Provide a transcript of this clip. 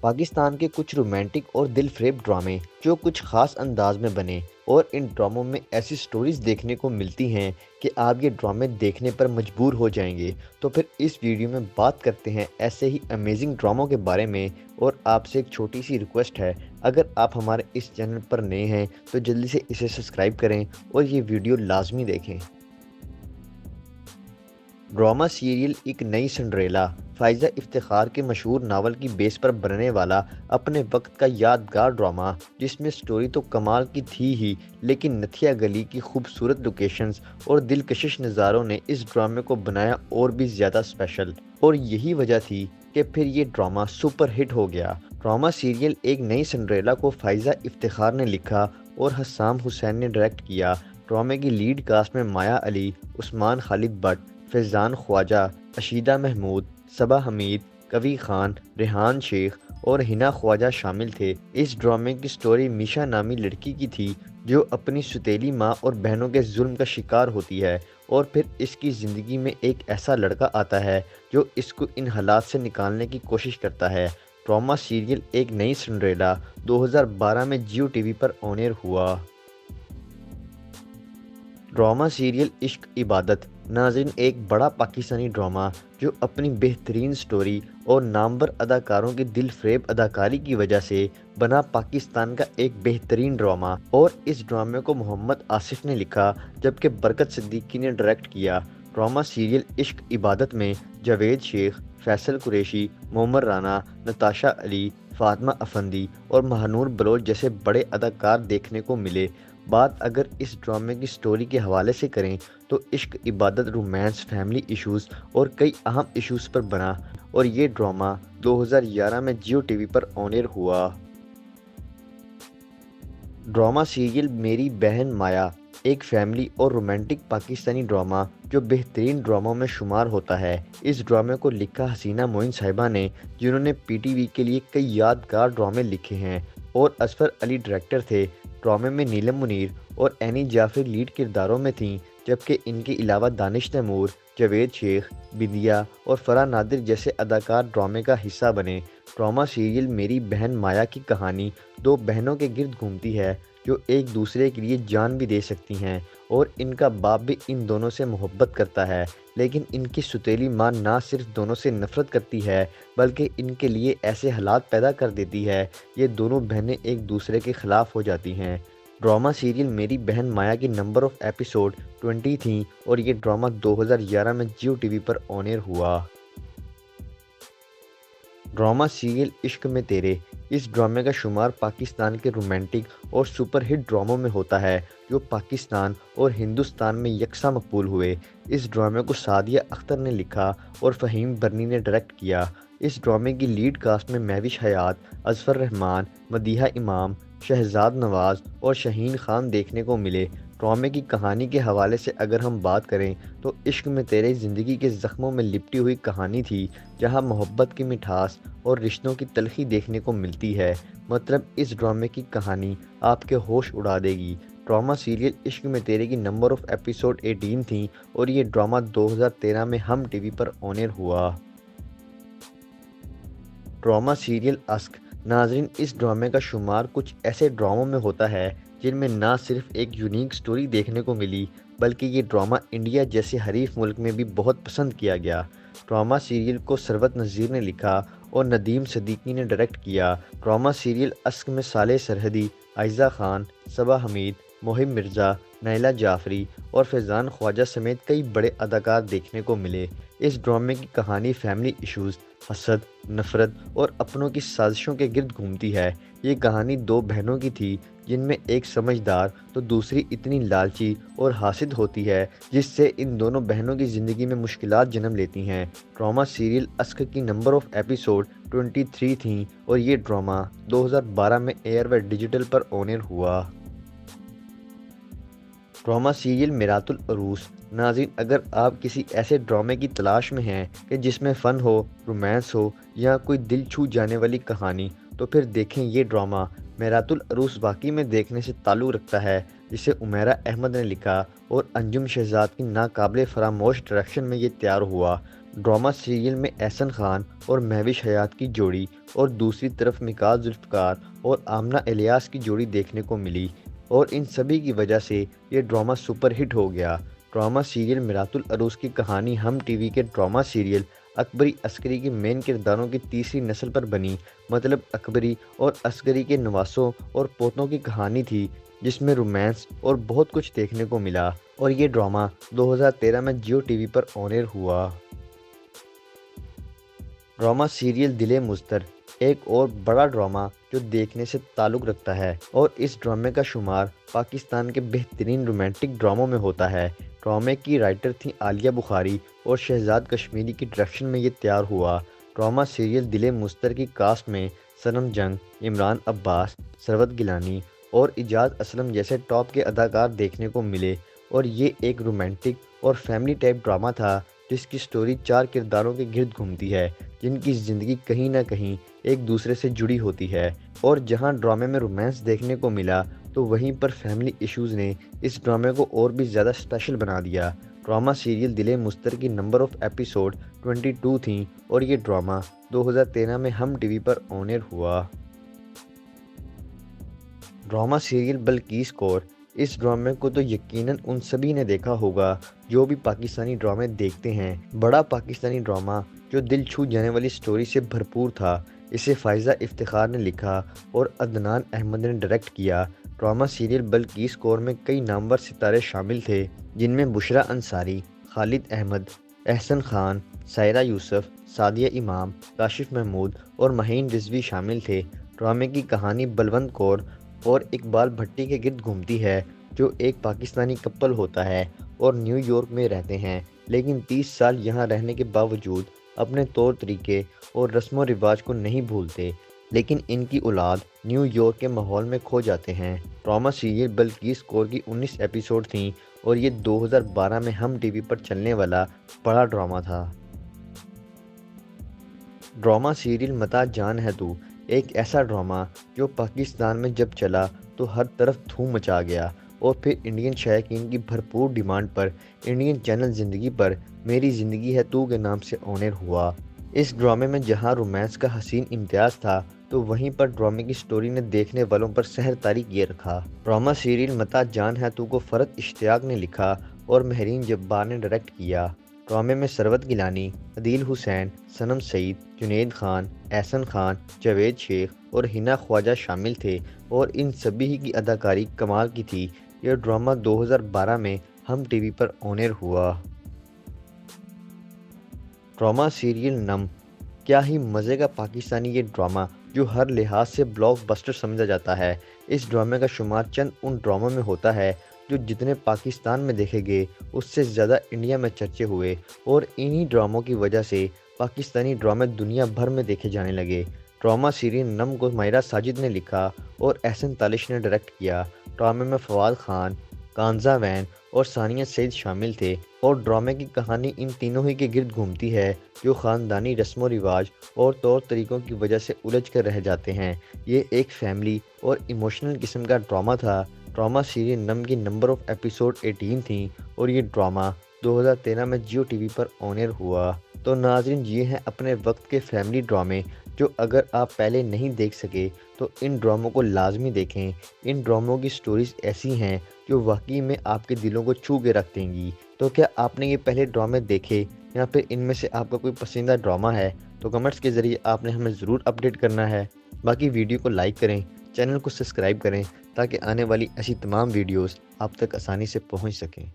پاکستان کے کچھ رومانٹک اور دل فریب ڈرامے جو کچھ خاص انداز میں بنے اور ان ڈراموں میں ایسی سٹوریز دیکھنے کو ملتی ہیں کہ آپ یہ ڈرامے دیکھنے پر مجبور ہو جائیں گے۔ تو پھر اس ویڈیو میں بات کرتے ہیں ایسے ہی امیزنگ ڈراموں کے بارے میں، اور آپ سے ایک چھوٹی سی ریکویسٹ ہے، اگر آپ ہمارے اس چینل پر نئے ہیں تو جلدی سے اسے سبسکرائب کریں اور یہ ویڈیو لازمی دیکھیں۔ ڈرامہ سیریل ایک نئی سنڈریلا فائزہ افتخار کے مشہور ناول کی بیس پر بننے والا اپنے وقت کا یادگار ڈرامہ، جس میں سٹوری تو کمال کی تھی ہی، لیکن نتھیا گلی کی خوبصورت لوکیشنز اور دلکشش نظاروں نے اس ڈرامے کو بنایا اور بھی زیادہ اسپیشل، اور یہی وجہ تھی کہ پھر یہ ڈرامہ سپر ہٹ ہو گیا۔ ڈرامہ سیریل ایک نئی سنڈریلا کو فائزہ افتخار نے لکھا اور حسام حسین نے ڈائریکٹ کیا۔ ڈرامے کی لیڈ کاسٹ میں مایا علی، عثمان خالد بٹ، فیضان خواجہ، اشیدہ محمود، صبا حمید، کوی خان، ریحان شیخ اور ہنا خواجہ شامل تھے۔ اس ڈرامے کی سٹوری میشا نامی لڑکی کی تھی جو اپنی سوتیلی ماں اور بہنوں کے ظلم کا شکار ہوتی ہے، اور پھر اس کی زندگی میں ایک ایسا لڑکا آتا ہے جو اس کو ان حالات سے نکالنے کی کوشش کرتا ہے۔ ڈرامہ سیریل ایک نئی سنڈریلا 2012 میں جیو ٹی وی پر آن ایئر ہوا۔ ڈرامہ سیریل عشق عبادت ناظرین ایک بڑا پاکستانی ڈرامہ جو اپنی بہترین سٹوری اور نامور اداکاروں کی دل فریب اداکاری کی وجہ سے بنا پاکستان کا ایک بہترین ڈرامہ، اور اس ڈرامے کو محمد آصف نے لکھا جبکہ برکت صدیقی نے ڈائریکٹ کیا۔ ڈرامہ سیریل عشق عبادت میں جاوید شیخ، فیصل قریشی، مومر رانا، نتاشا علی، فاطمہ افندی اور مہنور بلوچ جیسے بڑے اداکار دیکھنے کو ملے۔ بات اگر اس ڈرامے کی سٹوری کے حوالے سے کریں تو عشق عبادت رومانس، فیملی ایشوز اور کئی اہم ایشوز پر بنا، اور یہ ڈرامہ 2011 میں جیو ٹی وی پر آن ایئر ہوا۔ ڈرامہ سیریل میری بہن مایا ایک فیملی اور رومانٹک پاکستانی ڈرامہ جو بہترین ڈراموں میں شمار ہوتا ہے۔ اس ڈرامے کو لکھا حسینہ معین صاحبہ نے، جنہوں نے پی ٹی وی کے لیے کئی یادگار ڈرامے لکھے ہیں، اور اظفر علی ڈائریکٹر تھے۔ ڈرامے میں نیلم منیر اور اینی جعفری لیڈ کرداروں میں تھیں، جبکہ ان کے علاوہ دانش تیمور، جاوید شیخ، بندیا اور فرح نادر جیسے اداکار ڈرامے کا حصہ بنے۔ ڈرامہ سیریل میری بہن مایا کی کہانی دو بہنوں کے گرد گھومتی ہے جو ایک دوسرے کے لیے جان بھی دے سکتی ہیں، اور ان کا باپ بھی ان دونوں سے محبت کرتا ہے، لیکن ان کی سوتیلی ماں نہ صرف دونوں سے نفرت کرتی ہے بلکہ ان کے لیے ایسے حالات پیدا کر دیتی ہے یہ دونوں بہنیں ایک دوسرے کے خلاف ہو جاتی ہیں۔ ڈرامہ سیریل میری بہن مایا کی نمبر آف ایپیسوڈ 20 تھیں، اور یہ ڈرامہ 2011 میں جیو ٹی وی پر آن ایئر ہوا۔ ڈرامہ سیریل عشق میں تیرے اس ڈرامے کا شمار پاکستان کے رومانٹک اور سپر ہٹ ڈراموں میں ہوتا ہے جو پاکستان اور ہندوستان میں یکساں مقبول ہوئے۔ اس ڈرامے کو سعدیہ اختر نے لکھا اور فہیم برنی نے ڈائریکٹ کیا۔ اس ڈرامے کی لیڈ کاسٹ میں مہوش حیات، اظفر رحمان، مدیحہ امام، شہزاد نواز اور شہین خان دیکھنے کو ملے۔ ڈرامے کی کہانی کے حوالے سے اگر ہم بات کریں تو عشق میں تیرے زندگی کے زخموں میں لپٹی ہوئی کہانی تھی، جہاں محبت کی مٹھاس اور رشتوں کی تلخی دیکھنے کو ملتی ہے۔ مطلب اس ڈرامے کی کہانی آپ کے ہوش اڑا دے گی۔ ڈرامہ سیریل عشق میں تیرے کی نمبر آف ایپیسوڈ 18 تھیں، اور یہ ڈرامہ 2013 میں ہم ٹی وی پر آن ایئر ہوا۔ ڈرامہ سیریل عشق ناظرین اس ڈرامے کا شمار کچھ ایسے ڈراموں میں ہوتا ہے جن میں نہ صرف ایک یونیک سٹوری دیکھنے کو ملی بلکہ یہ ڈرامہ انڈیا جیسے حریف ملک میں بھی بہت پسند کیا گیا۔ ڈرامہ سیریل کو ثروت نذیر نے لکھا اور ندیم صدیقی نے ڈائریکٹ کیا۔ ڈرامہ سیریل عشق میں صالح سرحدی، عائزہ خان، صبا حمید، محب مرزا، نیلہ جعفری اور فیضان خواجہ سمیت کئی بڑے اداکار دیکھنے کو ملے۔ اس ڈرامے کی کہانی فیملی ایشوز، حسد، نفرت اور اپنوں کی سازشوں کے گرد گھومتی ہے۔ یہ کہانی دو بہنوں کی تھی جن میں ایک سمجھدار تو دوسری اتنی لالچی اور حاسد ہوتی ہے، جس سے ان دونوں بہنوں کی زندگی میں مشکلات جنم لیتی ہیں۔ ڈرامہ سیریل عشق کی نمبر آف ایپیسوڈ 23 تھیں، اور یہ ڈرامہ 2012 میں ایئر و ڈیجیٹل پر آن ایئر ہوا۔ ڈرامہ سیریل میرات العروس ناظرین اگر آپ کسی ایسے ڈرامے کی تلاش میں ہیں کہ جس میں فن ہو، رومانس ہو یا کوئی دل چھو جانے والی کہانی، تو پھر دیکھیں یہ ڈرامہ۔ میرات العروس واقعی میں دیکھنے سے تعلق رکھتا ہے، جسے عمیرہ احمد نے لکھا اور انجم شہزاد کی ناقابل فراموش ڈائریکشن میں یہ تیار ہوا۔ ڈرامہ سیریل میں احسن خان اور مہوش حیات کی جوڑی اور دوسری طرف مکاس ذوالفقار اور آمنہ الیاس کی جوڑی دیکھنے کو ملی، اور ان سبھی کی وجہ سے یہ ڈرامہ سپر ہٹ ہو گیا۔ ڈرامہ سیریل میرات العروس کی کہانی ہم ٹی وی کے ڈرامہ سیریل اکبری عسکری کے مین کرداروں کی تیسری نسل پر بنی، مطلب اکبری اور عسکری کے نواسوں اور پوتوں کی کہانی تھی، جس میں رومانس اور بہت کچھ دیکھنے کو ملا، اور یہ ڈرامہ 2013 میں جیو ٹی وی پر آن ایئر ہوا۔ ڈرامہ سیریل دل مضطر ایک اور بڑا ڈرامہ جو دیکھنے سے تعلق رکھتا ہے، اور اس ڈرامے کا شمار پاکستان کے بہترین رومانٹک ڈراموں میں ہوتا ہے۔ ڈرامے کی رائٹر تھیں عالیہ بخاری اور شہزاد کشمیری کی ڈائریکشن میں یہ تیار ہوا۔ ڈرامہ سیریل دل مضطر کی کاسٹ میں صنم جنگ، عمران عباس، ثروت گیلانی اور اعجاز اسلم جیسے ٹاپ کے اداکار دیکھنے کو ملے، اور یہ ایک رومانٹک اور فیملی ٹائپ ڈرامہ تھا جس کی سٹوری 4 کرداروں کے گرد گھومتی ہے، جن کی زندگی کہیں نہ کہیں ایک دوسرے سے جڑی ہوتی ہے، اور جہاں ڈرامے میں رومانس دیکھنے کو ملا تو وہیں پر فیملی ایشوز نے اس ڈرامے کو اور بھی زیادہ اسپیشل بنا دیا۔ ڈرامہ سیریل دل مضطر کی نمبر آف ایپیسوڈ 22 تھیں، اور یہ ڈرامہ 2013 میں ہم ٹی وی پر آن ایئر ہوا۔ ڈرامہ سیریل بلقیس کور، اس ڈرامے کو تو یقیناً ان سبھی نے دیکھا ہوگا جو بھی پاکستانی ڈرامے دیکھتے ہیں۔ بڑا پاکستانی ڈرامہ جو دل چھو جانے والی سٹوری سے بھرپور تھا۔ اسے فائزہ افتخار نے لکھا اور عدنان احمد نے ڈائریکٹ کیا۔ ڈرامہ سیریل بلقیس کور میں کئی نامور ستارے شامل تھے، جن میں بشریٰ انصاری، خالد احمد، احسن خان، سائرہ یوسف، سعدیہ امام، کاشف محمود اور مہین رضوی شامل تھے۔ ڈرامے کی کہانی بلونت کور اور اقبال بھٹی کے گرد گھومتی ہے، جو ایک پاکستانی کپل ہوتا ہے اور نیو یارک میں رہتے ہیں، لیکن 30 سال یہاں رہنے کے باوجود اپنے طور طریقے اور رسم و رواج کو نہیں بھولتے، لیکن ان کی اولاد نیو یارک کے ماحول میں کھو جاتے ہیں۔ ڈرامہ سیریل بلقیس کور کی 19 ایپیسوڈ تھیں، اور یہ 2012 میں ہم ٹی وی پر چلنے والا بڑا ڈرامہ تھا۔ ڈرامہ سیریل متا جان ہے تو ایک ایسا ڈرامہ جو پاکستان میں جب چلا تو ہر طرف دھوم مچا گیا، اور پھر انڈین شائقین کی بھرپور ڈیمانڈ پر انڈین چینل زندگی پر میری زندگی ہے تو کے نام سے آن ایئر ہوا۔ اس ڈرامے میں جہاں رومانس کا حسین امتیاز تھا تو وہیں پر ڈرامے کی سٹوری نے دیکھنے والوں پر سحر طاری کیے رکھا۔ ڈرامہ سیریل متا جان ہے تو کو فرد اشتیاق نے لکھا اور مہرین جبار نے ڈائریکٹ کیا۔ ڈرامے میں ثروت گیلانی، عدیل حسین، صنم سعید، جنید خان، احسن خان، جاوید شیخ اور حنا خواجہ شامل تھے، اور ان سبھی کی اداکاری کمال کی تھی۔ یہ ڈرامہ 2012 میں ہم ٹی وی پر آن ایئر ہوا۔ ڈرامہ سیریل نم، کیا ہی مزے کا پاکستانی یہ ڈرامہ جو ہر لحاظ سے بلاک بسٹر سمجھا جاتا ہے۔ اس ڈرامے کا شمار چند ان ڈراموں میں ہوتا ہے جو جتنے پاکستان میں دیکھے گئے اس سے زیادہ انڈیا میں چرچے ہوئے، اور انہی ڈراموں کی وجہ سے پاکستانی ڈرامے دنیا بھر میں دیکھے جانے لگے۔ ڈرامہ سیریل نم کو ماہرہ ساجد نے لکھا اور احسن تالش نے ڈائریکٹ کیا۔ ڈرامے میں فواد خان، کانزا وین اور ثانیہ سعید شامل تھے، اور ڈرامے کی کہانی ان تینوں ہی کے گرد گھومتی ہے جو خاندانی رسم و رواج اور طور طریقوں کی وجہ سے الجھ کر رہ جاتے ہیں۔ یہ ایک فیملی اور ایموشنل قسم کا ڈرامہ تھا۔ ڈرامہ سیریل نم کی نمبر آف ایپیسوڈ 18 تھیں، اور یہ ڈرامہ 2013 میں جیو ٹی وی پر آن ایئر ہوا۔ تو ناظرین، یہ ہیں اپنے وقت کے فیملی ڈرامے جو اگر آپ پہلے نہیں دیکھ سکے تو ان ڈراموں کو لازمی دیکھیں۔ ان ڈراموں کی سٹوریز ایسی ہیں جو واقعی میں آپ کے دلوں کو چھو کے رکھ دیں گی۔ تو کیا آپ نے یہ پہلے ڈرامے دیکھے، یا پھر ان میں سے آپ کا کوئی پسندیدہ ڈرامہ ہے؟ تو کمنٹس کے ذریعے آپ نے ہمیں ضرور اپڈیٹ کرنا ہے۔ باقی ویڈیو کو لائک کریں، چینل کو سبسکرائب کریں تاکہ آنے والی ایسی تمام ویڈیوز آپ تک آسانی سے پہنچ سکیں۔